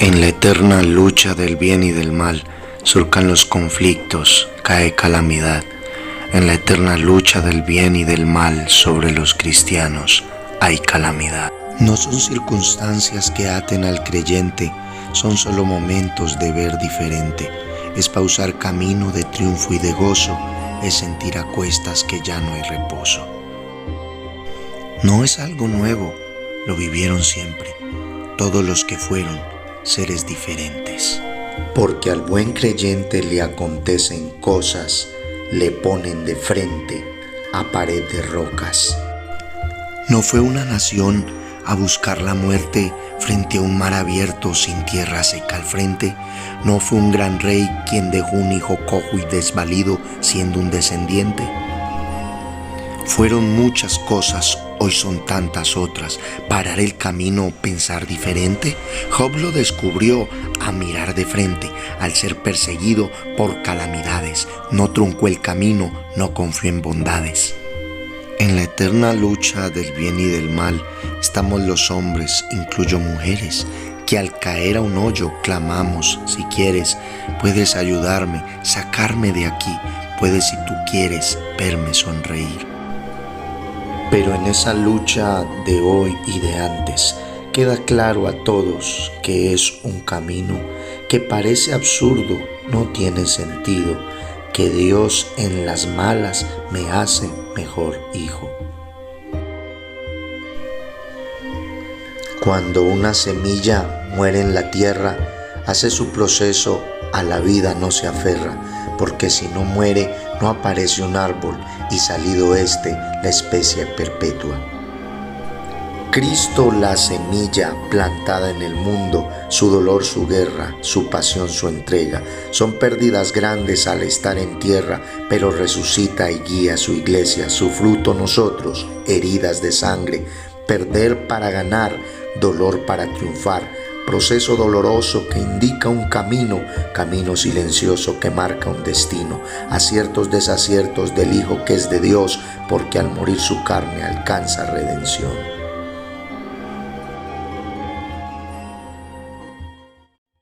En la eterna lucha del bien y del mal surcan los conflictos, cae calamidad. En la eterna lucha del bien y del mal sobre los cristianos hay calamidad. No son circunstancias que aten al creyente, son solo momentos de ver diferente. Es pausar camino de triunfo y de gozo, es sentir a cuestas que ya no hay reposo. No es algo nuevo, lo vivieron siempre, todos los que fueron seres diferentes. Porque al buen creyente le acontecen cosas, le ponen de frente a pared de rocas. No fue una nación a buscar la muerte frente a un mar abierto sin tierra seca al frente. No fue un gran rey quien dejó un hijo cojo y desvalido siendo un descendiente. Fueron muchas cosas, hoy son tantas otras. ¿Parar el camino, pensar diferente? Job lo descubrió a mirar de frente. Al ser perseguido por calamidades, no truncó el camino, no confió en bondades. En la eterna lucha del bien y del mal estamos los hombres, incluyo mujeres, que al caer a un hoyo clamamos: si quieres, puedes ayudarme, sacarme de aquí, puedes, si tú quieres, verme sonreír. Pero en esa lucha de hoy y de antes, queda claro a todos que es un camino que parece absurdo, no tiene sentido, que Dios en las malas me hace mejor hijo. Cuando una semilla muere en la tierra, hace su proceso, a la vida no se aferra, porque si no muere, no aparece un árbol, y salido la especie perpetua. Cristo, la semilla plantada en el mundo, su dolor, su guerra, su pasión, su entrega, son pérdidas grandes al estar en tierra, pero resucita y guía su iglesia, su fruto nosotros, heridas de sangre, perder para ganar, dolor para triunfar, proceso doloroso que indica un camino, camino silencioso que marca un destino, aciertos, desaciertos del Hijo que es de Dios, porque al morir su carne alcanza redención.